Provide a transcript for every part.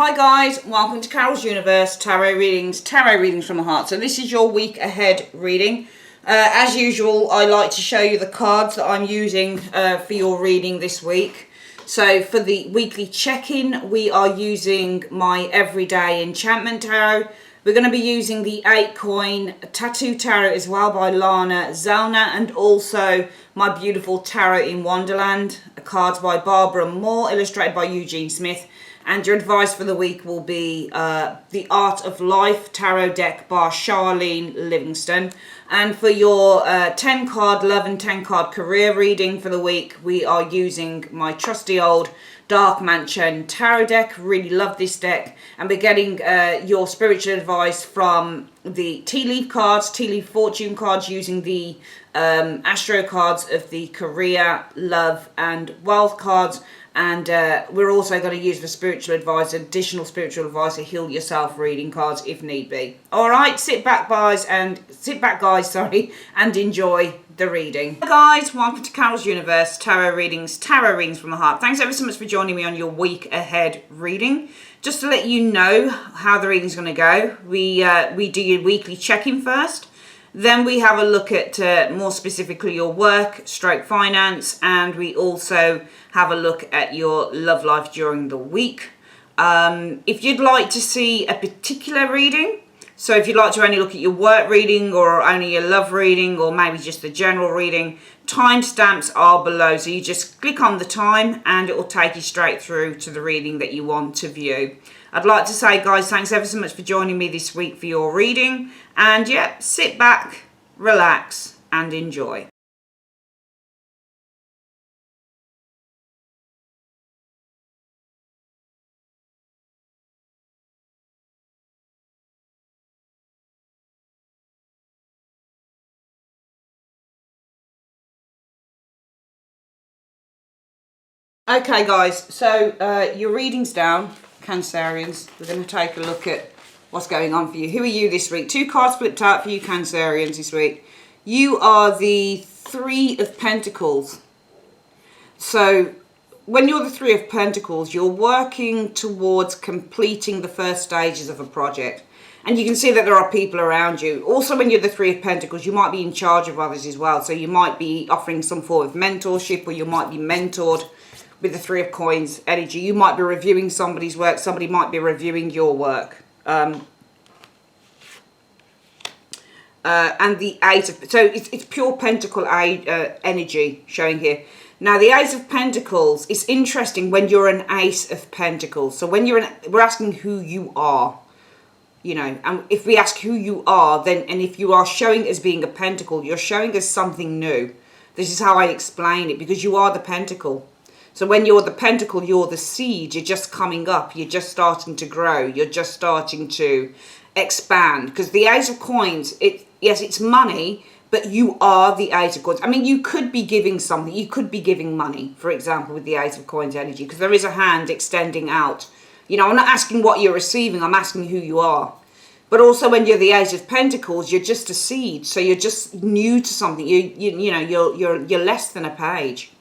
Hi guys, welcome to Carol's Universe Tarot Readings from the Heart. So this is your week ahead reading. As usual, I like to show you the cards that I'm using for your reading this week. So for the weekly check-in, we are using my Everyday Enchantment Tarot. We're going to be using the 8-coin Tattoo Tarot as well by Lana Zellner, and also my beautiful Tarot in Wonderland, cards by Barbara Moore, illustrated by Eugene Smith. And your advice for the week will be The Art of Life Tarot deck by Charlene Livingston. And for your 10-card love and 10-card career reading for the week, we are using my trusty old Dark Mansion Tarot deck. Really love this deck. And we're getting your spiritual advice from the tea leaf cards, tea leaf fortune cards, using the astro cards of the career, love and wealth cards. And we're also going to use the spiritual advice, additional spiritual advice, a heal yourself reading cards if need be. All right, sit back guys, and enjoy the reading. Hi guys, welcome to Carol's Universe Tarot Readings from the Heart. Thanks ever so much for joining me on your week ahead reading. Just to let you know how the reading's going to go, we do your weekly check-in first. Then we have a look at more specifically your work, stroke finance, and we also have a look at your love life during the week. If you'd like to see a particular reading, so if you'd like to only look at your work reading or only your love reading or maybe just the general reading, timestamps are below. So you just click on the time and it will take you straight through to the reading that you want to view. I'd like to say, guys, thanks ever so much for joining me this week for your reading. And yeah, sit back, relax, and enjoy. Okay, guys, so your reading's down, Cancerians. We're going to take a look at what's going on for you. Who are you this week? 2 cards flipped out for you, Cancerians, this week. You are the 3 of Pentacles. So when you're the 3 of Pentacles, you're working towards completing the first stages of a project. And you can see that there are people around you. Also, when you're the 3 of Pentacles, you might be in charge of others as well. So you might be offering some form of mentorship, or you might be mentored with the 3 of Coins energy. You might be reviewing somebody's work. Somebody might be reviewing your work. And the 8 of... So it's pure Pentacle energy showing here. Now, the Ace of Pentacles, it's interesting when you're an Ace of Pentacles. So when you're we're asking who you are. You know, and if we ask who you are, then, and if you are showing as being a Pentacle, you're showing as something new. This is how I explain it, because you are the Pentacle. So when you're the Pentacle, you're the seed. You're just coming up. You're just starting to grow. You're just starting to expand. Because the Ace of Coins, yes, it's money, but you are the Ace of Coins. I mean, you could be giving something. You could be giving money, for example, with the Ace of Coins energy, because there is a hand extending out. You know, I'm not asking what you're receiving. I'm asking who you are. But also when you're the Ace of Pentacles, you're just a seed. So you're just new to something. You know, you're less than a page.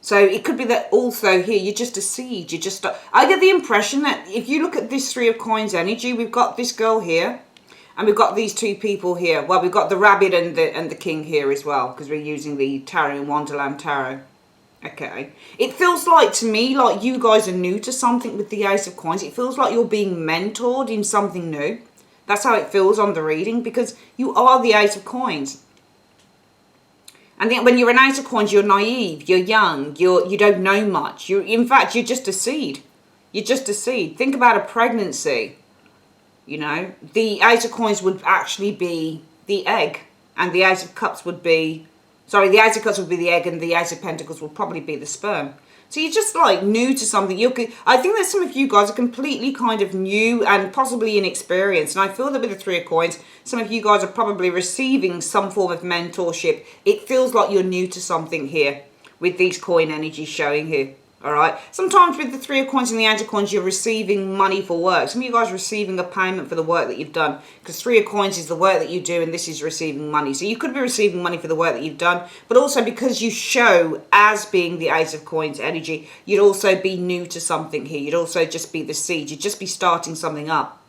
So it could be that also here, you're just a seed. You just, I get the impression that if you look at this 3 of Coins energy, we've got this girl here, and we've got these 2 people here. Well, we've got the rabbit and the king here as well, because we're using the Tarot in Wonderland Tarot. Okay. It feels like, to me, like you guys are new to something with the Ace of Coins. It feels like you're being mentored in something new. That's how it feels on the reading, because you are the Ace of Coins. And then when you're an Ace of Coins, you're naive, you're young, you don't know much. In fact, you're just a seed. You're just a seed. Think about a pregnancy. You know, the Ace of Coins would actually be the egg, and the Ace of Cups would be, sorry, the Ace of Cups would be the egg, and the Ace of Pentacles would probably be the sperm. So you're just like new to something. I think that some of you guys are completely kind of new and possibly inexperienced. And I feel that with the 3 of Coins, some of you guys are probably receiving some form of mentorship. It feels like you're new to something here with these coin energies showing here. All right. Sometimes with the Three of Coins and the Eight of Coins, you're receiving money for work. Some of you guys are receiving a payment for the work that you've done, because Three of Coins is the work that you do, and this is receiving money. So you could be receiving money for the work that you've done, but also because you show as being the Ace of Coins energy, you'd also be new to something here. You'd also just be the seed. You'd just be starting something up.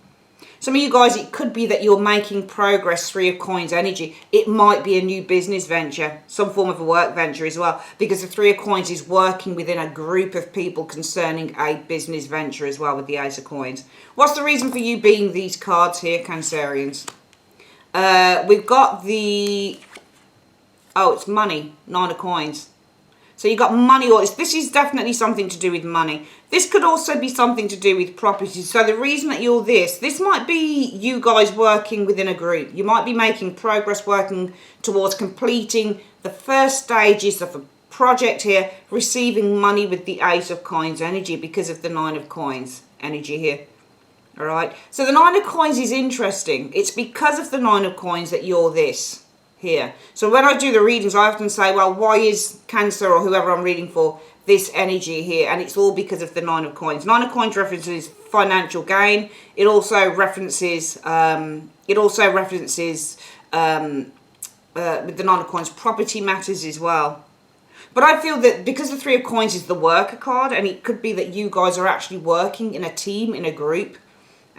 Some of you guys, it could be that you're making progress, Three of Coins energy. It might be a new business venture, some form of a work venture as well, because the Three of Coins is working within a group of people concerning a business venture as well with the Ace of Coins. What's the reason for you being these cards here, Cancerians? We've got the... Oh, it's money, Nine of Coins. So you got money, or this is definitely something to do with money. This could also be something to do with property. So the reason that you're this might be you guys working within a group. You might be making progress, working towards completing the first stages of a project here, receiving money with the Ace of Coins energy because of the Nine of Coins energy here. All right. So the Nine of Coins is interesting. It's because of the Nine of Coins that you're this here. So when I do the readings, I often say, well, why is Cancer or whoever I'm reading for this energy here? And it's all because of the Nine of Coins. Nine of Coins references financial gain. It also references with the Nine of Coins property matters as well. But I feel that because the Three of Coins is the worker card, and it could be that you guys are actually working in a team, in a group.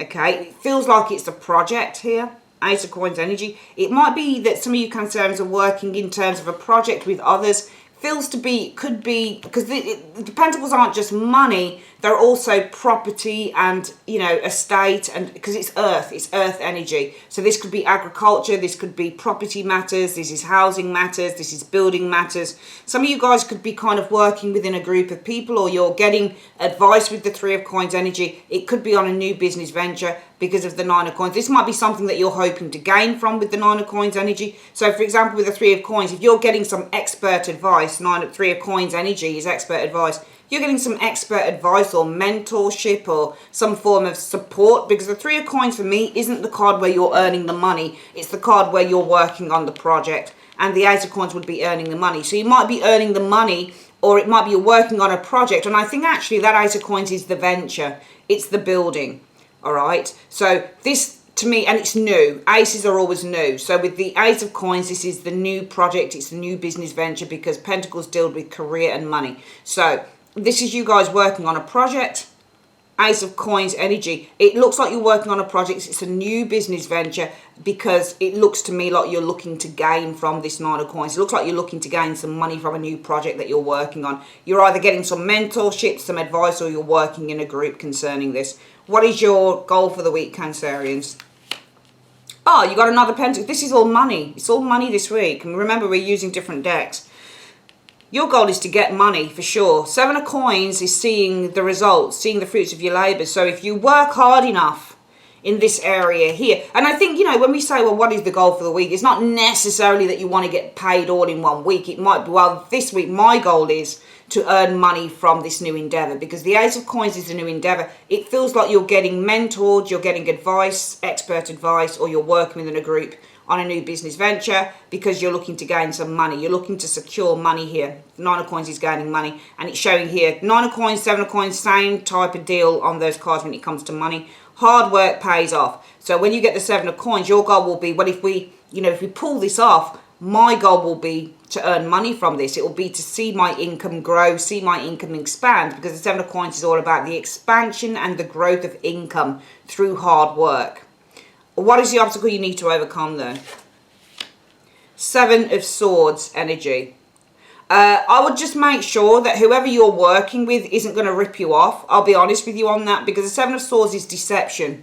Okay, it feels like it's a project here. Ace of Coins energy. It might be that some of you Cancerians are working in terms of a project with others. Feels to be, could be, because the Pentacles aren't just money, they're also property and, you know, estate, and because it's earth energy. So this could be agriculture, this could be property matters, this is housing matters, this is building matters. Some of you guys could be kind of working within a group of people, or you're getting advice with the Three of Coins energy. It could be on a new business venture because of the Nine of Coins. This might be something that you're hoping to gain from with the Nine of Coins energy. So for example, with the Three of Coins, if you're getting some expert advice, Three of Coins energy is expert advice. You're getting some expert advice or mentorship or some form of support, because the Three of Coins for me isn't the card where you're earning the money. It's the card where you're working on the project, and the Ace of Coins would be earning the money. So you might be earning the money, or it might be you're working on a project. And I think actually that Ace of Coins is the venture. It's the building. All right. So this, to me, and it's new. Aces are always new. So with the Ace of Coins, this is the new project. It's the new business venture, because Pentacles deal with career and money. So this is you guys working on a project. Ace of Coins energy. It looks like you're working on a project. It's a new business venture, because it looks to me like you're looking to gain from this Nine of Coins. It looks like you're looking to gain some money from a new project that you're working on. You're either getting some mentorship, some advice, or you're working in a group concerning this. What is your goal for the week, Cancerians? Oh, you got another pentacle. This is all money. It's all money this week. And remember, we're using different decks. Your goal is to get money, for sure. Seven of Coins is seeing the results, seeing the fruits of your labour. So if you work hard enough in this area here, and I think, you know, when we say, well, what is the goal for the week? It's not necessarily that you want to get paid all in one week. It might be, well, this week my goal is to earn money from this new endeavour, because the Ace of Coins is a new endeavour. It feels like you're getting mentored, you're getting advice, expert advice, or you're working within a group on a new business venture because you're looking to gain some money. You're looking to secure money here. Nine of Coins is gaining money, and it's showing here. Nine of Coins, Seven of Coins, same type of deal on those cards when it comes to money. Hard work pays off. So when you get the Seven of Coins, your goal will be, well, if we pull this off, my goal will be to earn money from this. It will be to see my income grow, see my income expand, because the Seven of Coins is all about the expansion and the growth of income through hard work. What is the obstacle you need to overcome, though? Seven of Swords energy. I would just make sure that whoever you're working with isn't going to rip you off. I'll be honest with you on that, because the Seven of Swords is deception.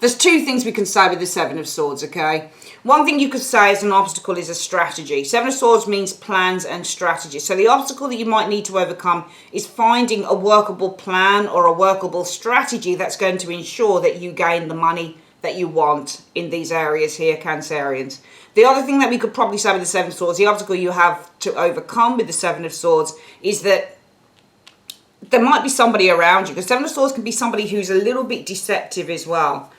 There's two things we can say with the Seven of Swords, okay? One thing you could say as an obstacle is a strategy. Seven of Swords means plans and strategies. So the obstacle that you might need to overcome is finding a workable plan or a workable strategy that's going to ensure that you gain the money that you want in these areas here, Cancerians. The other thing that we could probably say with the Seven of Swords, the obstacle you have to overcome with the Seven of Swords, is that there might be somebody around you. The Seven of Swords can be somebody who's a little bit deceptive as well.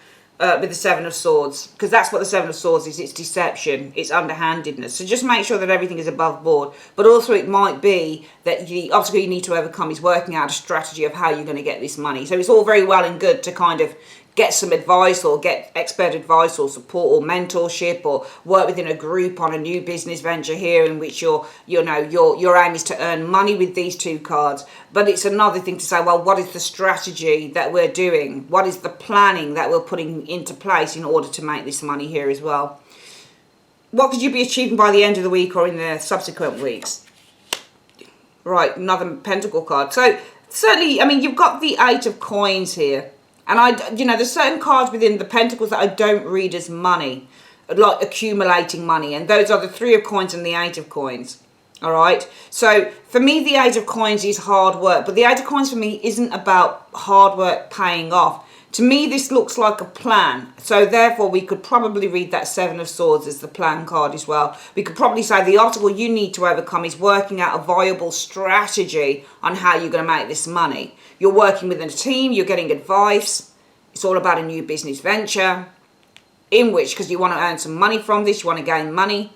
with the Seven of Swords, because that's what the Seven of Swords is. It's deception, it's underhandedness. So just make sure that everything is above board. But also it might be that the obstacle you need to overcome is working out a strategy of how you're going to get this money. So it's all very well and good to kind of get some advice or get expert advice or support or mentorship or work within a group on a new business venture here in which your aim is to earn money with these two cards. But it's another thing to say, well, what is the strategy that we're doing? What is the planning that we're putting into place in order to make this money here as well? What could you be achieving by the end of the week or in the subsequent weeks? Right, another pentacle card. So certainly, I mean, you've got the Eight of Coins here. And there's certain cards within the Pentacles that I don't read as money, like accumulating money. And those are the Three of Coins and the Eight of Coins. All right. So for me, the Eight of Coins is hard work. But the Eight of Coins for me isn't about hard work paying off. To me, this looks like a plan. So therefore, we could probably read that Seven of Swords as the plan card as well. We could probably say the obstacle you need to overcome is working out a viable strategy on how you're going to make this money. You're working within a team, you're getting advice. It's all about a new business venture in which, because you want to earn some money from this, you want to gain money.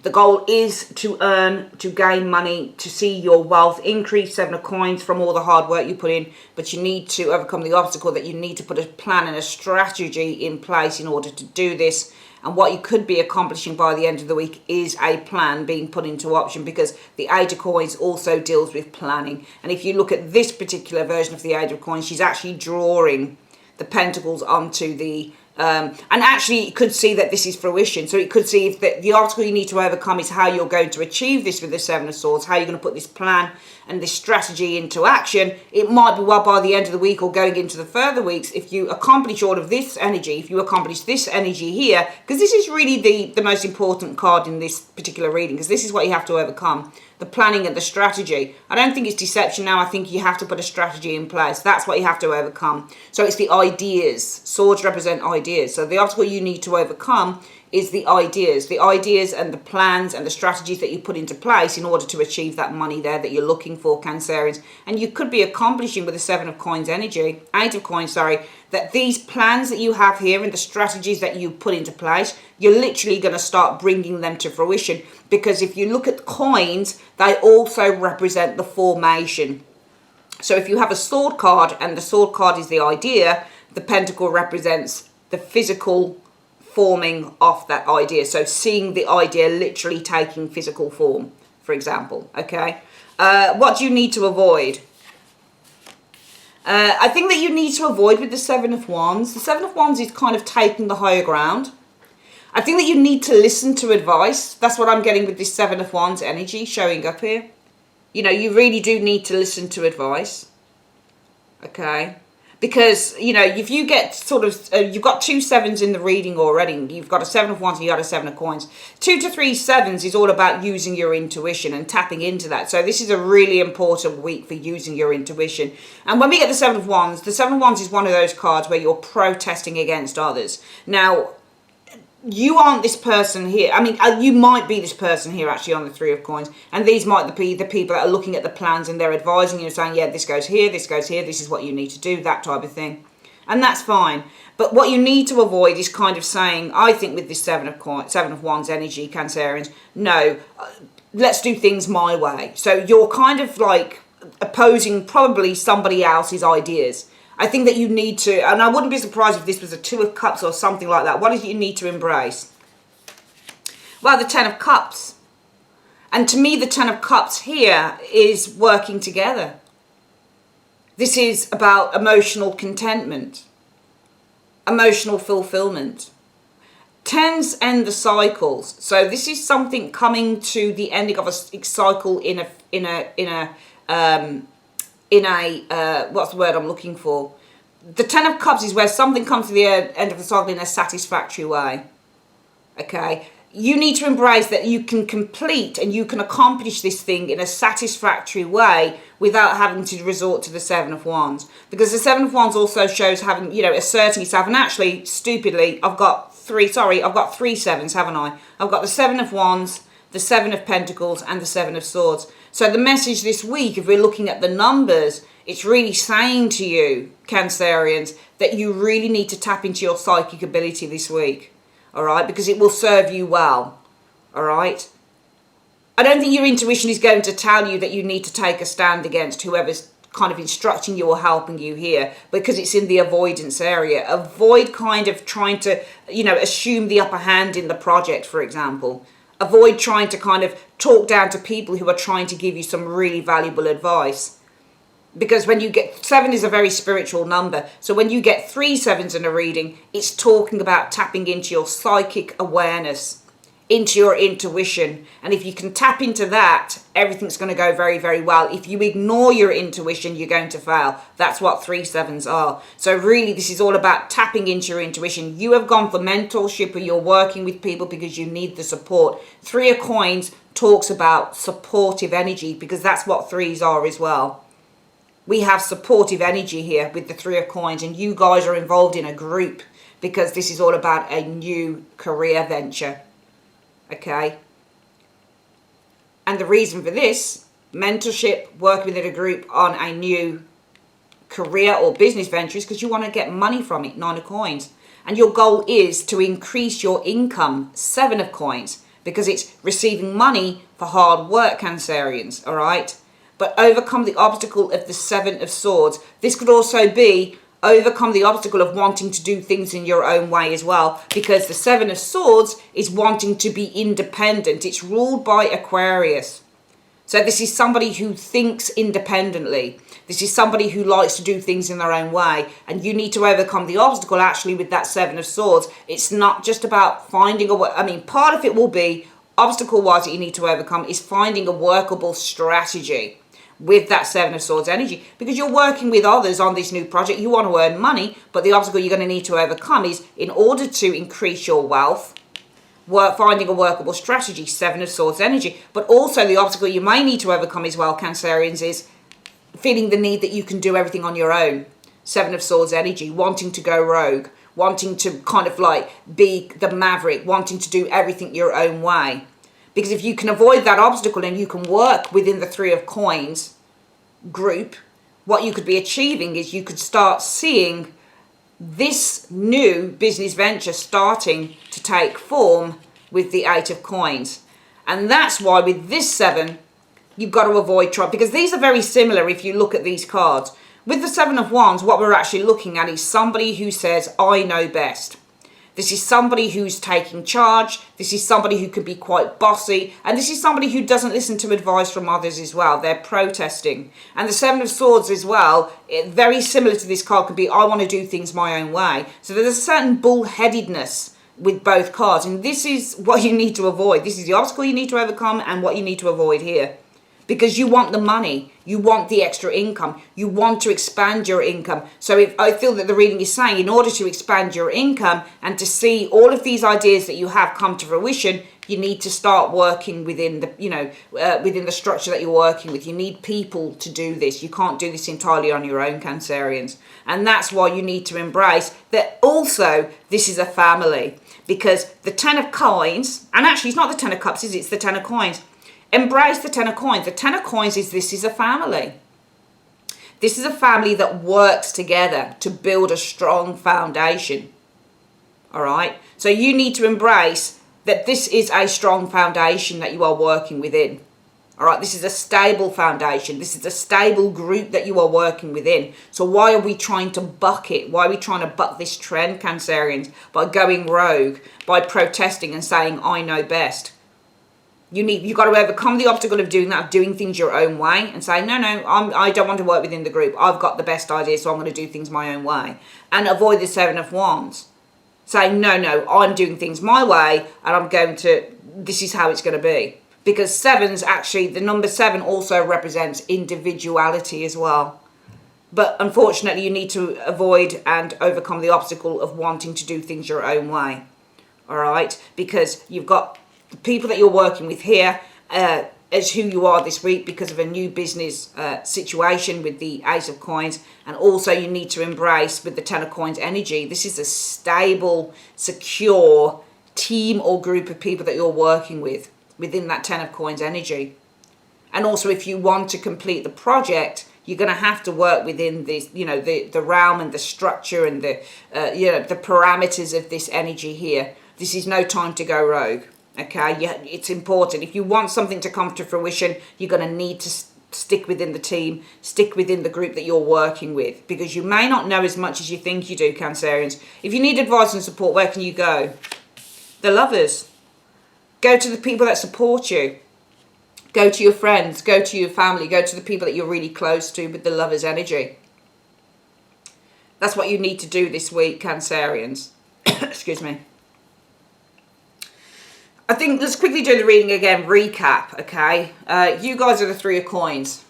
The goal is to gain money, to see your wealth increase, Seven of Coins, from all the hard work you put in. But you need to overcome the obstacle that you need to put a plan and a strategy in place in order to do this. And what you could be accomplishing by the end of the week is a plan being put into action, because the Eight of Coins also deals with planning. And if you look at this particular version of the Eight of Coins, she's actually drawing the Pentacles onto the and actually it could see that this is fruition. So it could see if the obstacle you need to overcome is how you're going to achieve this with the Seven of Swords, how you're going to put this plan and this strategy into action. It might be, well, by the end of the week or going into the further weeks, if you accomplish all of this energy, if you accomplish this energy here, because this is really the most important card in this particular reading, because this is what you have to overcome. The planning and the strategy. I don't think it's deception now. I think you have to put a strategy in place. That's what you have to overcome. So it's the ideas. Swords represent ideas. So the obstacle you need to overcome is the ideas and the plans and the strategies that you put into place in order to achieve that money there that you're looking for, Cancerians. And you could be accomplishing with the Seven of Coins energy, Eight of Coins, sorry, that these plans that you have here and the strategies that you put into place, you're literally going to start bringing them to fruition. Because if you look at coins, they also represent the formation. So if you have a sword card and the sword card is the idea, the pentacle represents the physical forming of that idea. So seeing the idea literally taking physical form, for example. Okay. What do you need to avoid? I think that you need to avoid with the Seven of Wands. The Seven of Wands is kind of taking the higher ground. I think that you need to listen to advice. That's what I'm getting with this Seven of Wands energy showing up here. You know, you really do need to listen to advice. Okay. Because, you know, if you get sort of, you've got two sevens in the reading already. You've got a Seven of Wands and you've got a Seven of Coins. 2 to 3 sevens is all about using your intuition and tapping into that. So this is a really important week for using your intuition. And when we get the Seven of Wands is one of those cards where you're protesting against others. Now, you aren't this person here. I mean, you might be this person here actually on the Three of Coins. And these might be the people that are looking at the plans and they're advising you, saying, yeah, this goes here, this is what you need to do, that type of thing. And that's fine. But what you need to avoid is kind of saying, I think with this Seven of Wands energy, Cancerians, no, let's do things my way. So you're kind of like opposing probably somebody else's ideas. I think that you need to, and I wouldn't be surprised if this was a Two of Cups or something like that. What is it you need to embrace? Well, the Ten of Cups. And to me, the Ten of Cups here is working together. This is about emotional contentment, emotional fulfillment. Tens end the cycles. So this is something coming to the ending of a cycle in a what's the word I'm looking for? The Ten of Cups is where something comes to the end of the cycle in a satisfactory way. Okay? You need to embrace that you can complete and you can accomplish this thing in a satisfactory way without having to resort to the Seven of Wands. Because the Seven of Wands also shows having, you know, asserting yourself. And actually, stupidly, I've got three sevens, haven't I? I've got the Seven of Wands, the Seven of Pentacles, and the Seven of Swords. So the message this week, if we're looking at the numbers, it's really saying to you, Cancerians, that you really need to tap into your psychic ability this week. All right? Because it will serve you well. All right? I don't think your intuition is going to tell you that you need to take a stand against whoever's kind of instructing you or helping you here, because it's in the avoidance area. Avoid kind of trying to, assume the upper hand in the project, for example. Avoid trying to kind of talk down to people who are trying to give you some really valuable advice. Because when you get 7 is a very spiritual number. So when you get 3 7s in a reading, it's talking about tapping into your psychic awareness, into your intuition. And if you can tap into that, everything's going to go very, very well. If you ignore your intuition, you're going to fail. That's what 3 7s are. So really, this is all about tapping into your intuition. You have gone for mentorship, or you're working with people because you need the support. 3 of Coins talks about supportive energy, because that's what 3s are as well. We have supportive energy here with the 3 of Coins, and you guys are involved in a group because this is all about a new career venture. Okay? And the reason for this, mentorship, work within a group on a new career or business venture, is because you want to get money from it, 9 of Coins. And your goal is to increase your income, 7 of Coins, because it's receiving money for hard work, Cancerians, all right? But overcome the obstacle of the 7 of Swords. This could also be overcome the obstacle of wanting to do things in your own way as well, because the 7 of Swords is wanting to be independent. It's ruled by Aquarius. So this is somebody who thinks independently. This is somebody who likes to do things in their own way, and you need to overcome the obstacle actually with that 7 of Swords. It's not just about finding a way. I mean, part of it will be obstacle-wise that you need to overcome is finding a workable strategy with that 7 of Swords energy, because you're working with others on this new project. You want to earn money, but the obstacle you're going to need to overcome is, in order to increase your wealth, finding a workable strategy, 7 of Swords energy. But also the obstacle you may need to overcome as well, Cancerians, is feeling the need that you can do everything on your own, 7 of Swords energy, wanting to go rogue, wanting to kind of like be the maverick, wanting to do everything your own way. Because if you can avoid that obstacle and you can work within the 3 of Coins group, what you could be achieving is you could start seeing this new business venture starting to take form with the 8 of Coins. And that's why with this 7, you've got to avoid trouble, because these are very similar if you look at these cards. With the 7 of Wands, what we're actually looking at is somebody who says, I know best. This is somebody who's taking charge. This is somebody who can be quite bossy. And this is somebody who doesn't listen to advice from others as well. They're protesting. And the 7 of Swords as well, very similar to this card, could be, I want to do things my own way. So there's a certain bullheadedness with both cards. And this is what you need to avoid. This is the obstacle you need to overcome and what you need to avoid here. Because you want the money, you want the extra income, you want to expand your income. So if I feel that the reading is saying, in order to expand your income and to see all of these ideas that you have come to fruition, you need to start working within the, within the structure that you're working with. You need people to do this. You can't do this entirely on your own, Cancerians. And that's why you need to embrace that also this is a family. Because the 10 of Coins, and actually it's not the 10 of Cups, is it? It's the 10 of Coins. Embrace the 10 of Coins. The 10 of Coins is this is a family. This is a family that works together to build a strong foundation. All right? So you need to embrace that this is a strong foundation that you are working within. All right? This is a stable foundation. This is a stable group that you are working within. So why are we trying to buck it? Why are we trying to buck this trend, Cancerians? By going rogue, by protesting and saying, I know best. You've got to overcome the obstacle of doing that, of doing things your own way, and say, no, I don't want to work within the group. I've got the best idea, so I'm going to do things my own way. And avoid the 7 of Wands. Say, no, I'm doing things my way, and this is how it's going to be. Because 7's actually, the number 7 also represents individuality as well. But unfortunately, you need to avoid and overcome the obstacle of wanting to do things your own way. All right? Because you've got the people that you're working with here as who you are this week because of a new business situation with the Ace of Coins. And also you need to embrace with the 10 of Coins energy. This is a stable, secure team or group of people that you're working with within that 10 of Coins energy. And also if you want to complete the project, You're going to have to work within this, you know, the realm and the structure and the, you know, the parameters of this energy here. This is no time to go rogue. Okay, yeah, it's important. If you want something to come to fruition, you're going to need to stick within the team, stick within the group that you're working with, because you may not know as much as you think you do, Cancerians. If you need advice and support, where can you go? The Lovers. Go to the people that support you. Go to your friends, go to your family, go to the people that you're really close to with the Lovers energy. That's what you need to do this week, Cancerians. Excuse me. I think let's quickly do the reading again, recap, okay? You guys are the Three of Coins.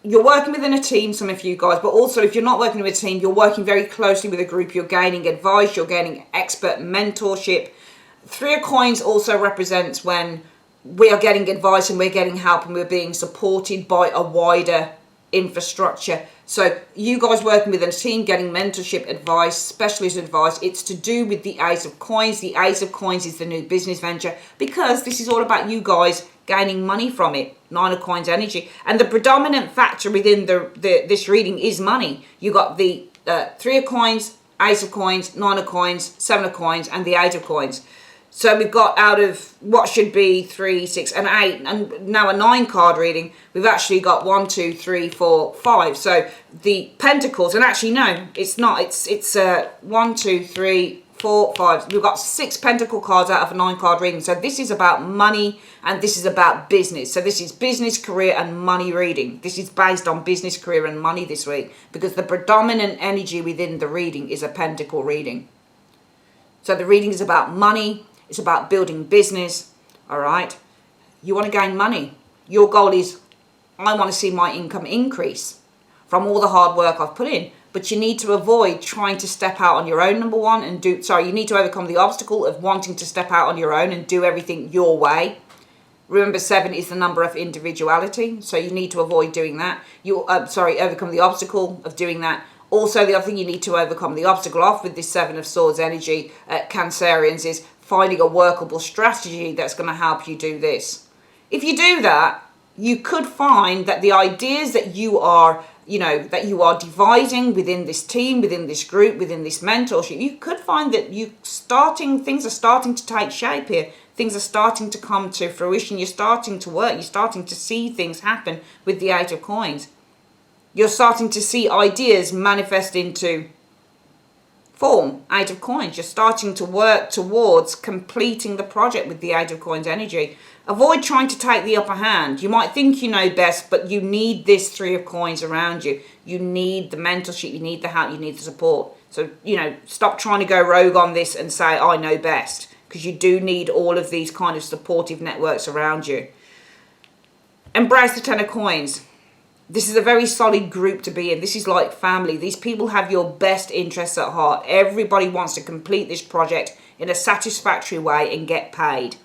You're working within a team, some of you guys, but also if you're not working with a team, you're working very closely with a group. You're gaining advice, you're gaining expert mentorship. Three of Coins also represents when we are getting advice and we're getting help and we're being supported by a wider infrastructure. So you guys working within a team, getting mentorship, advice, specialist advice, it's to do with the Ace of Coins. The Ace of Coins is the new business venture, because this is all about you guys gaining money from it. Nine of Coins energy. And the predominant factor within this reading is money. You got the Three of Coins, Ace of Coins, Nine of Coins, Seven of Coins, and the Eight of Coins. So we've got, out of what should be 3, 6, and 8, and now a 9 card reading, we've actually got 1, 2, 3, 4, 5. So the Pentacles, and actually no, it's not. It's 1, 2, 3, 4, 5. We've got 6 Pentacle cards out of a 9 card reading. So this is about money and this is about business. So this is business, career, and money reading. This is based on business, career, and money this week, because the predominant energy within the reading is a Pentacle reading. So the reading is about money. It's about building business, all right? You want to gain money. Your goal is, I want to see my income increase from all the hard work I've put in. But you need to avoid trying to step out on your own, number one, and you need to overcome the obstacle of wanting to step out on your own and do everything your way. Remember, 7 is the number of individuality, so you need to avoid doing that. Overcome the obstacle of doing that. Also, the other thing you need to overcome the obstacle of with this 7 of Swords energy, Cancerians, is finding a workable strategy that's going to help you do this. If you do that, you could find that the ideas that you are, devising within this team, within this group, within this mentorship, you could find that things are starting to take shape here. Things are starting to come to fruition. You're starting to work. You're starting to see things happen with the 8 of Coins. You're starting to see ideas manifest into form, 8 of Coins. You're starting to work towards completing the project with the 8 of Coins energy. Avoid trying to take the upper hand. You might think you know best, but you need this 3 of Coins around you. You need the mentorship, you need the help, you need the support. So, stop trying to go rogue on this and say, I know best, because you do need all of these kind of supportive networks around you. Embrace the 10 of Coins. This is a very solid group to be in. This is like family. These people have your best interests at heart. Everybody wants to complete this project in a satisfactory way and get paid.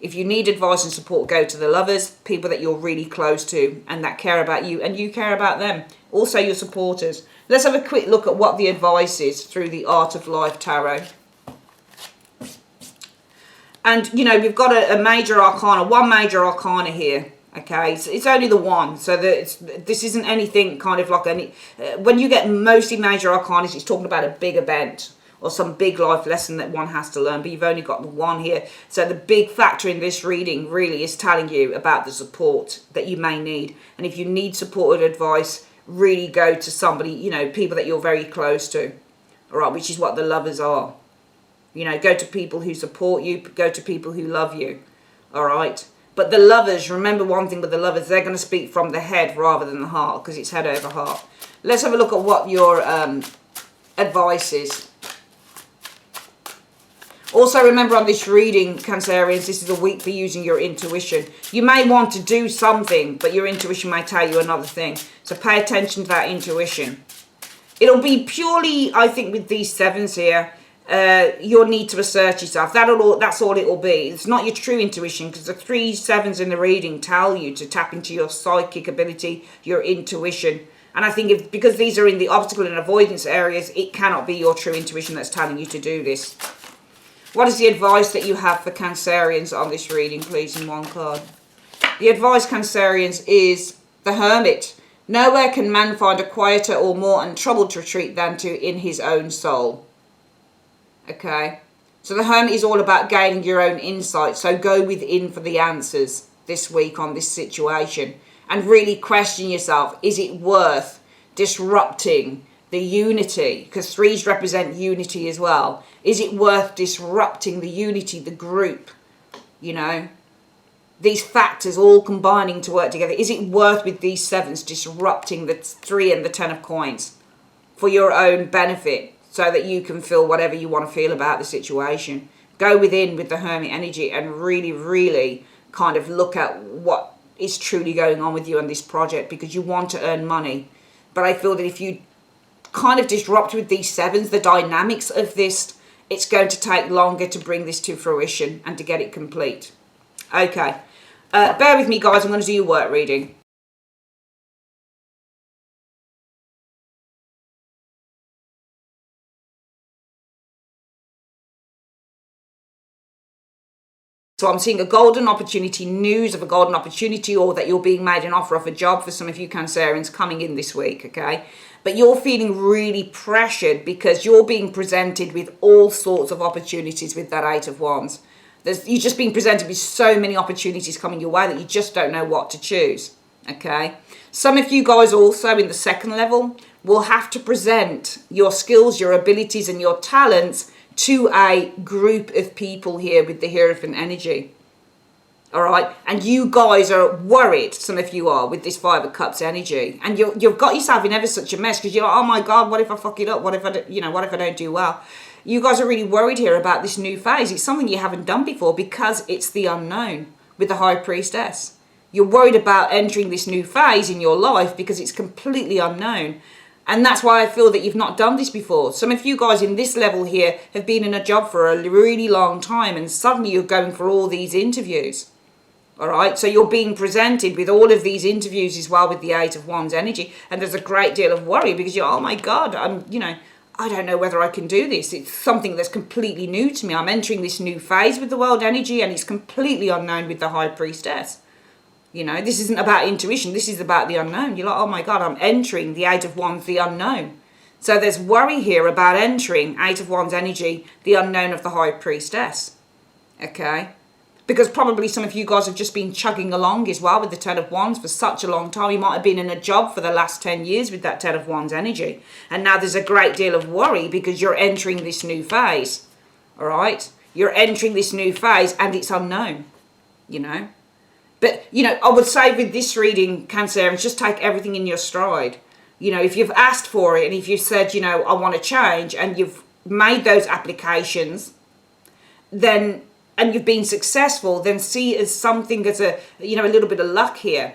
If you need advice and support, go to the Lovers, people that you're really close to and that care about you and you care about them. Also your supporters. Let's have a quick look at what the advice is through the Art of Life Tarot. And, we've got a major arcana, one major arcana here. Okay, so it's only the one, so this isn't anything kind of like any. When you get mostly major arcana, it's talking about a big event or some big life lesson that one has to learn, but you've only got the one here. So the big factor in this reading really is telling you about the support that you may need. And if you need support or advice, really go to somebody, people that you're very close to, all right, which is what the Lovers are. Go to people who support you, go to people who love you, all right? But the Lovers, remember one thing with the Lovers, they're going to speak from the head rather than the heart, because it's head over heart. Let's have a look at what your advice is. Also, remember on this reading, Cancerians, this is a week for using your intuition. You may want to do something, but your intuition may tell you another thing. So pay attention to that intuition. It'll be purely, I think, with these 7s here, you'll need to assert yourself. That's all it will be. It's not your true intuition, because the 3 7s in the reading tell you to tap into your psychic ability, your intuition. And I think because these are in the obstacle and avoidance areas, it cannot be your true intuition that's telling you to do this. What is the advice that you have for Cancerians on this reading, please, in one card? The advice, Cancerians, is the Hermit. Nowhere can man find a quieter or more untroubled retreat than in his own soul. Okay. So the Hermit is all about gaining your own insight. So go within for the answers this week on this situation. And really question yourself. Is it worth disrupting the unity? Because threes represent unity as well. Is it worth disrupting the unity, the group? You know, these factors all combining to work together. Is it worth, with these sevens, disrupting the 3 and the 10 of coins for your own benefit, so that you can feel whatever you want to feel about the situation? Go within with the Hermit energy and really, really kind of look at what is truly going on with you on this project, because you want to earn money. But I feel that if you kind of disrupt with these sevens, the dynamics of this, it's going to take longer to bring this to fruition and to get it complete. Okay. Bear with me, guys. I'm going to do your work reading. So I'm seeing a golden opportunity, news of a golden opportunity, or that you're being made an offer of a job for some of you Cancerians coming in this week, okay? But you're feeling really pressured because you're being presented with all sorts of opportunities with that 8 of Wands. You're just being presented with so many opportunities coming your way that you just don't know what to choose, okay? Some of you guys also in the second level will have to present your skills, your abilities and your talents to a group of people here with the Hierophant energy. All right, and you guys are worried, some of you are, with this 5 of Cups energy, and you've got yourself in ever such a mess because you're like, oh my God, what if I fuck it up? What if I what if I don't do well? You guys are really worried here about this new phase. It's something you haven't done before because it's the unknown with the High Priestess. You're worried about entering this new phase in your life because it's completely unknown. And that's why I feel that you've not done this before. Some of you guys in this level here have been in a job for a really long time, and suddenly you're going for all these interviews. All right, so you're being presented with all of these interviews as well with the 8 of Wands energy, and there's a great deal of worry because you're, oh my God, I don't know whether I can do this. It's something that's completely new to me. I'm entering this new phase with the World energy, and it's completely unknown with the High Priestess. You know, this isn't about intuition. This is about the unknown. You're like, oh my God, I'm entering the 8 of Wands, the unknown. So there's worry here about entering 8 of Wands energy, the unknown of the High Priestess. Okay? Because probably some of you guys have just been chugging along as well with the 10 of Wands for such a long time. You might have been in a job for the last 10 years with that 10 of Wands energy. And now there's a great deal of worry because you're entering this new phase. All right? You're entering this new phase and it's unknown, you know? But, you know, I would say with this reading, Cancerians, just take everything in your stride. You know, if you've asked for it and if you've said, you know, I want to change, and you've made those applications, then, and you've been successful, then see it as something as a, you know, a little bit of luck here.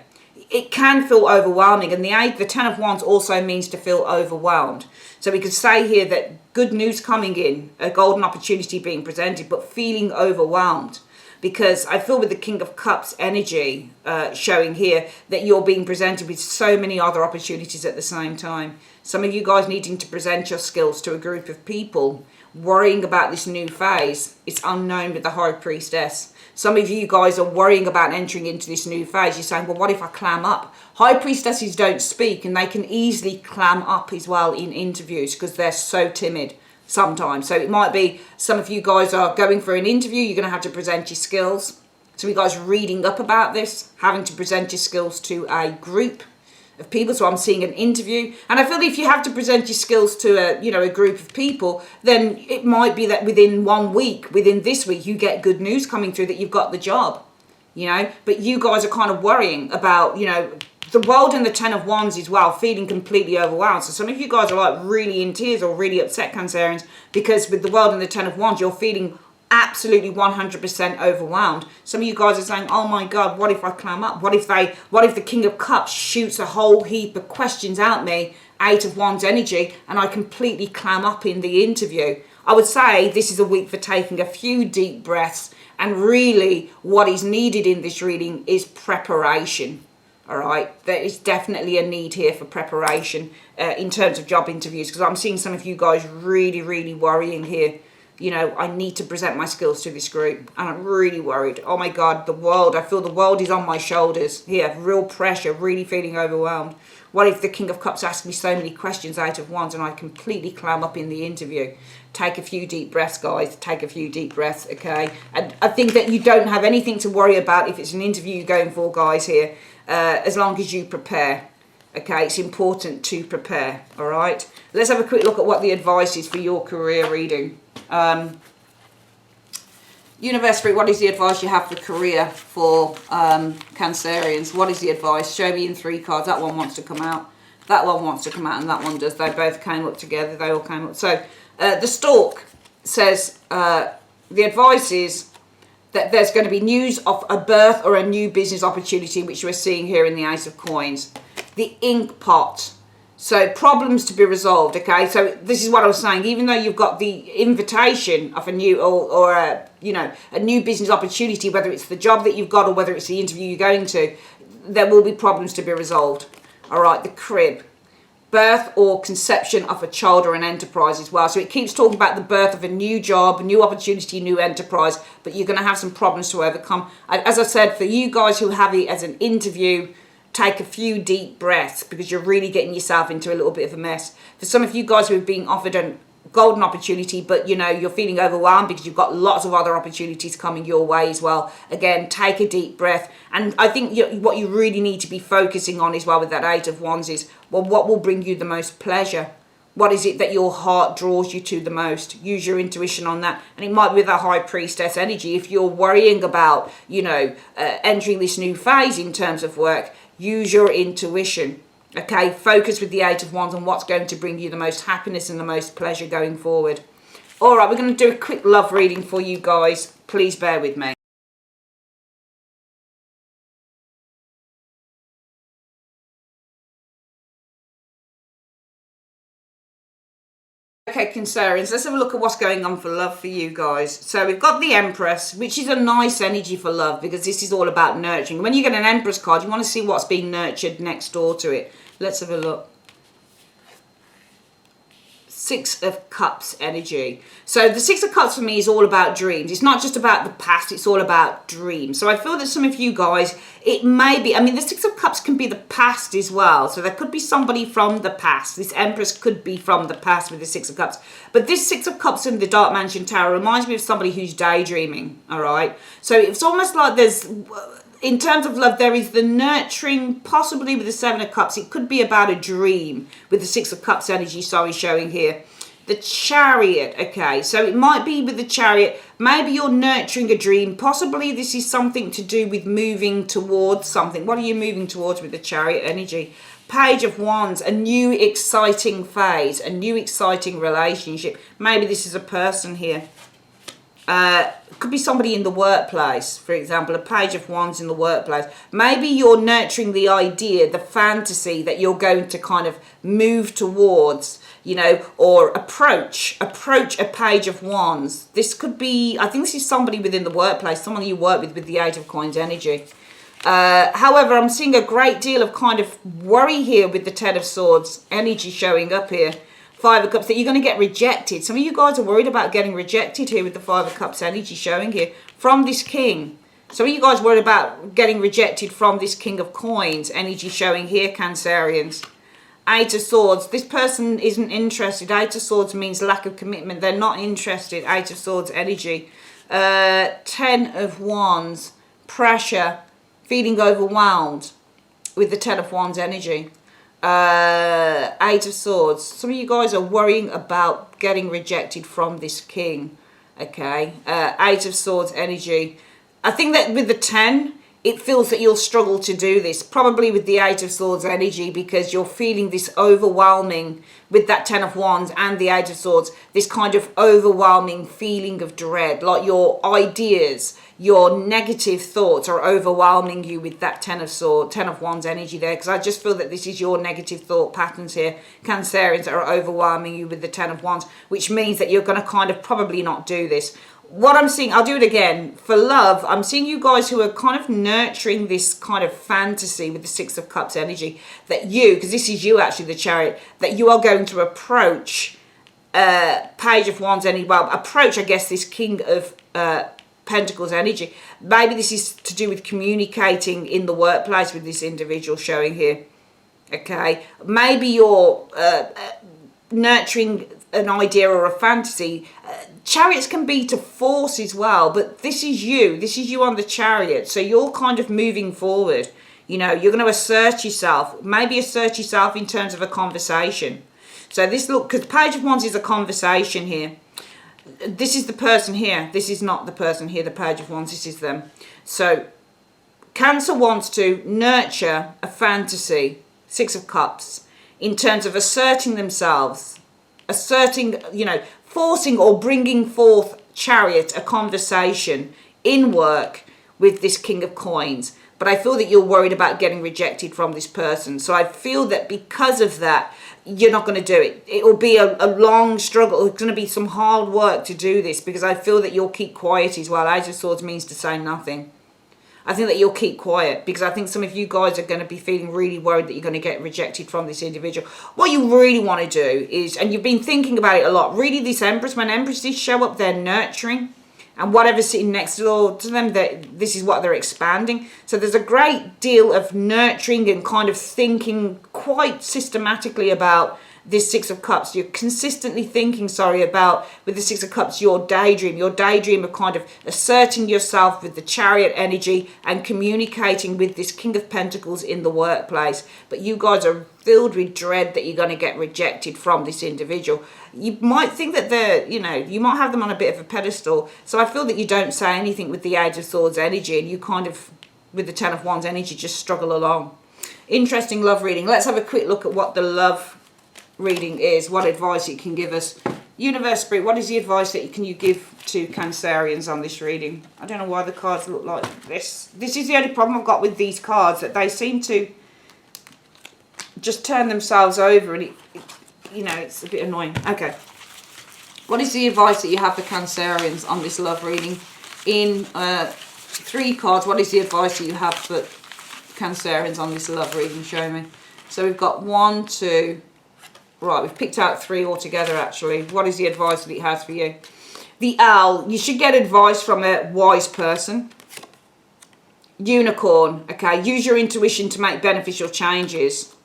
It can feel overwhelming, and the 10 of Wands also means to feel overwhelmed. So we could say here that good news coming in, a golden opportunity being presented, but feeling overwhelmed. Because I feel with the King of Cups energy showing here that you're being presented with so many other opportunities at the same time. Some of you guys needing to present your skills to a group of people, worrying about this new phase. It's unknown with the High Priestess. Some of you guys are worrying about entering into this new phase. You're saying, well, what if I clam up? High Priestesses don't speak, and they can easily clam up as well in interviews because they're so timid sometimes. So it might be some of you guys are going for an interview, you're going to have to present your skills. Some of you guys are reading up about this, having to present your skills to a group of people. So I'm seeing an interview, and I feel if you have to present your skills to a group of people, then it might be that within 1 week, within this week, you get good news coming through that you've got the job, you know. But you guys are kind of worrying about, you know, the World and the 10 of Wands as well, feeling completely overwhelmed. So some of you guys are like really in tears or really upset, Cancerians, because with the World and the 10 of Wands, you're feeling absolutely 100% overwhelmed. Some of you guys are saying, oh my God, what if I clam up? What if the King of Cups shoots a whole heap of questions at me, 8 of Wands energy, and I completely clam up in the interview? I would say this is a week for taking a few deep breaths, and really what is needed in this reading is preparation. All right, there is definitely a need here for preparation in terms of job interviews, because I'm seeing some of you guys really, really worrying here you know, I need to present my skills to this group, and I'm really worried. Oh my God, the world, I feel the world is on my shoulders here, real pressure, really feeling overwhelmed. What if the King of Cups asks me so many questions out of Wands and I completely clam up in the interview? Take a few deep breaths, guys, take a few deep breaths, okay? And I think that you don't have anything to worry about if it's an interview you're going for, guys, here, as long as you prepare. Okay, it's important to prepare, all right? Let's have a quick look at what the advice is for your career reading. Universe Spirit, what is the advice you have for career for Cancerians? What is the advice? Show me in 3 cards. That one wants to come out. That one wants to come out, and that one does. They both came up together. They all came up. So the Stork says the advice is that there's going to be news of a birth or a new business opportunity, which we're seeing here in the Ace of Coins. The ink pot. So problems to be resolved, okay? So this is what I was saying. Even though you've got the invitation of a new or a, you know, a new business opportunity, whether it's the job that you've got or whether it's the interview you're going to, there will be problems to be resolved. All right, the crib. Birth or conception of a child or an enterprise as well. So it keeps talking about the birth of a new job, a new opportunity, new enterprise, but you're going to have some problems to overcome. As I said, for you guys who have it as an interview, take a few deep breaths because you're really getting yourself into a little bit of a mess. For some of you guys who have been offered a golden opportunity, but you know, you're feeling overwhelmed because you've got lots of other opportunities coming your way as well. Again, take a deep breath. And I think what you really need to be focusing on as well with that 8 of Wands is, well, what will bring you the most pleasure? What is it that your heart draws you to the most? Use your intuition on that. And it might be with a High Priestess energy. If you're worrying about, you know, entering this new phase in terms of work, use your intuition, okay? Focus with the 8 of Wands on what's going to bring you the most happiness and the most pleasure going forward. All right, we're going to do a quick love reading for you guys. Please bear with me. Okay, Cancerians, let's have a look at what's going on for love for you guys. So we've got the Empress, which is a nice energy for love because this is all about nurturing. When you get an Empress card, you want to see what's being nurtured next door to it. Let's have a look. 6 of Cups energy. So the 6 of Cups for me is all about dreams. It's not just about the past, it's all about dreams. So I feel that some of you guys, it may be, I mean, the 6 of Cups can be the past as well. So there could be somebody from the past. This Empress could be from the past with the 6 of Cups. But this 6 of Cups in the Dark Mansion Tower reminds me of somebody who's daydreaming, all right? So it's almost like there's, in terms of love, there is the nurturing, possibly with the 7 of Cups. It could be about a dream with the 6 of Cups energy, sorry, showing here. The Chariot, okay, so it might be with the Chariot. Maybe you're nurturing a dream. Possibly this is something to do with moving towards something. What are you moving towards with the Chariot energy? Page of Wands, a new exciting phase, a new exciting relationship. Maybe this is a person here. Could be somebody in the workplace, for example, a Page of Wands in the workplace. Maybe you're nurturing the idea, the fantasy that you're going to kind of move towards, you know, or approach a Page of Wands. This could be, I think this is somebody within the workplace, someone you work with the 8 of Coins energy. However, I'm seeing a great deal of kind of worry here with the 10 of Swords energy showing up here. 5 of Cups, that you're going to get rejected. Some of you guys are worried about getting rejected here with the 5 of Cups energy showing here from this King. Some of you guys worried about getting rejected from this King of Coins energy showing here, Cancerians. 8 of Swords, this person isn't interested. 8 of Swords means lack of commitment. They're not interested. 8 of Swords energy. 10 of Wands, pressure, feeling overwhelmed with the 10 of Wands energy. 8 of Swords. Some of you guys are worrying about getting rejected from this King. Okay. 8 of Swords energy. I think that with the 10, it feels that you'll struggle to do this. Probably with the 8 of Swords energy because you're feeling this overwhelming with that 10 of Wands and the 8 of Swords. This kind of overwhelming feeling of dread. Like your ideas, your negative thoughts are overwhelming you with that 10 of Wands energy there. Because I just feel that this is your negative thought patterns here. Cancerians that are overwhelming you with the 10 of Wands. Which means that you're going to kind of probably not do this. What I'm seeing, I'll do it again. For love, I'm seeing you guys who are kind of nurturing this kind of fantasy with the 6 of Cups energy. That you, because this is you actually, the Chariot, that you are going to approach Page of Wands energy, well, approach, I guess, this King of Pentacles energy. Maybe this is to do with communicating in the workplace with this individual showing here. Okay, maybe you're nurturing an idea or a fantasy. Chariots can be to force as well, but this is you on the chariot, so you're kind of moving forward. You know, you're going to assert yourself, maybe assert yourself in terms of a conversation. So this look, because Page of Wands is a conversation here. This is the person here. This is not the person here, the Page of Wands. This is them. So Cancer wants to nurture a fantasy, Six of Cups, in terms of asserting themselves, asserting, you know, forcing or bringing forth Chariot, a conversation in work with this King of Coins. But I feel that you're worried about getting rejected from this person. So I feel that because of that, you're not going to do it. It will be a long struggle. It's going to be some hard work to do this, because I feel that you'll keep quiet as well. Ace of Swords means to say nothing. I think that you'll keep quiet, because I think some of you guys are going to be feeling really worried that you're going to get rejected from this individual. What you really want to do is, and you've been thinking about it a lot, really this Empress, when Empresses show up, they're nurturing. And whatever's sitting next to them, this is what they're expanding. So there's a great deal of nurturing and kind of thinking quite systematically about this Six of Cups. You're consistently thinking, about, with the Six of Cups, your daydream of kind of asserting yourself with the Chariot energy and communicating with this King of Pentacles in the workplace. But you guys are filled with dread that you're going to get rejected from this individual. You might think that they're, you know, you might have them on a bit of a pedestal. So I feel that you don't say anything with the Age of Swords energy, and you kind of, with the Ten of Wands energy, just struggle along. Interesting love reading. Let's have a quick look at what the love reading is, what advice it can give us. Universe, Spirit, what is the advice that you give to Cancerians on this reading? I don't know why the cards look like this. This is the only problem I've got with these cards, that they seem to just turn themselves over, and you know, it's a bit annoying. Okay, what is the advice that you have for Cancerians on this love reading? In 3 cards, what is the advice that you have for Cancerians on this love reading? Show me. So we've got 1, 2, right, we've picked out 3 altogether actually. What is the advice that it has for you? The Owl, you should get advice from a wise person. Unicorn, okay, use your intuition to make beneficial changes.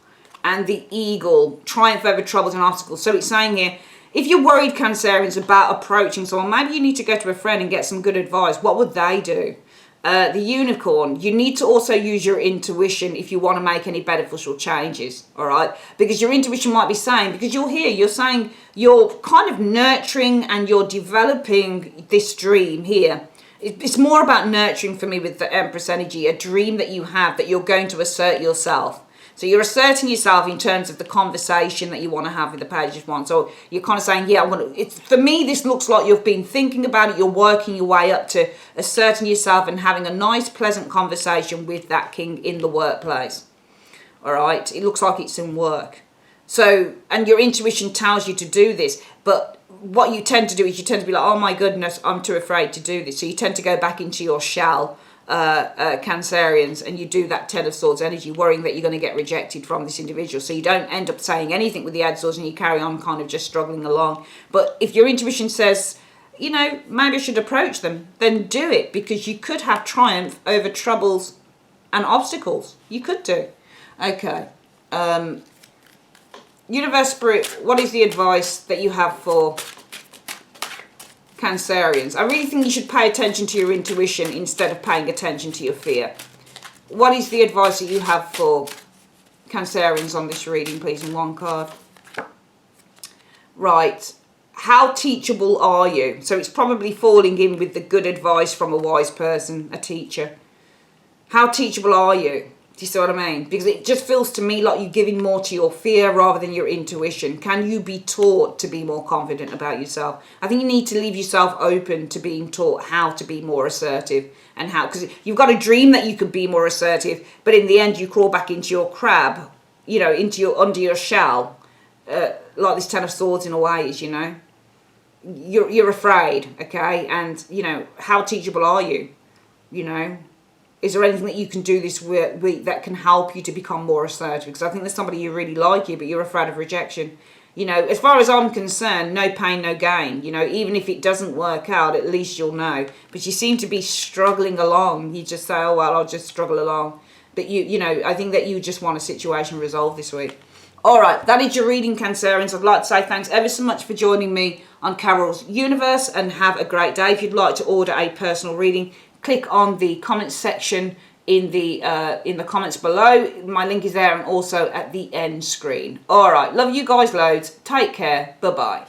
And the Eagle, triumph over troubles and obstacles. So it's saying here, if you're worried, Cancerians, about approaching someone, maybe you need to go to a friend and get some good advice. What would they do? The Unicorn, you need to also use your intuition if you want to make any beneficial changes, all right? Because your intuition might be saying, because you're here, you're saying you're kind of nurturing and you're developing this dream here. It's more about nurturing for me with the Empress energy, a dream that you have that you're going to assert yourself. So you're asserting yourself in terms of the conversation that you want to have with the Page of Wands. So you're kind of saying, yeah, for me, this looks like you've been thinking about it. You're working your way up to asserting yourself and having a nice, pleasant conversation with that King in the workplace. All right. It looks like it's in work. So, and your intuition tells you to do this. But what you tend to do is you tend to be like, oh my goodness, I'm too afraid to do this. So you tend to go back into your shell, Cancerians, and you do that Ten of Swords energy, worrying that you're going to get rejected from this individual. So you don't end up saying anything with the Age of Swords, and you carry on kind of just struggling along. But if your intuition says, you know, maybe I should approach them, then do it, because you could have triumph over troubles and obstacles. You could do. Okay. Universe, Spirit, what is the advice that you have for Cancerians? I really think you should pay attention to your intuition instead of paying attention to your fear. What is the advice that you have for Cancerians on this reading, please, in 1 card? Right. How teachable are you? So it's probably falling in with the good advice from a wise person, a teacher. How teachable are you? Do you see what I mean? Because it just feels to me like you're giving more to your fear rather than your intuition. Can you be taught to be more confident about yourself? I think you need to leave yourself open to being taught how to be more assertive, and how, because you've got a dream that you could be more assertive, but in the end you crawl back into your crab, you know, under your shell, like this Ten of Swords in a way is, you know. You're afraid, okay? And, you know, how teachable are you? You know? Is there anything that you can do this week that can help you to become more assertive? Because I think there's somebody you really like you, but you're afraid of rejection. You know, as far as I'm concerned, no pain, no gain. You know, even if it doesn't work out, at least you'll know. But you seem to be struggling along. You just say, oh, well, I'll just struggle along. But you know, I think that you just want a situation resolved this week. All right, that is your reading, Cancerians. I'd like to say thanks ever so much for joining me on Carol's Universe, and have a great day. If you'd like to order a personal reading, click on the comments section in the comments below. My link is there and also at the end screen. All right, love you guys loads. Take care. Bye bye.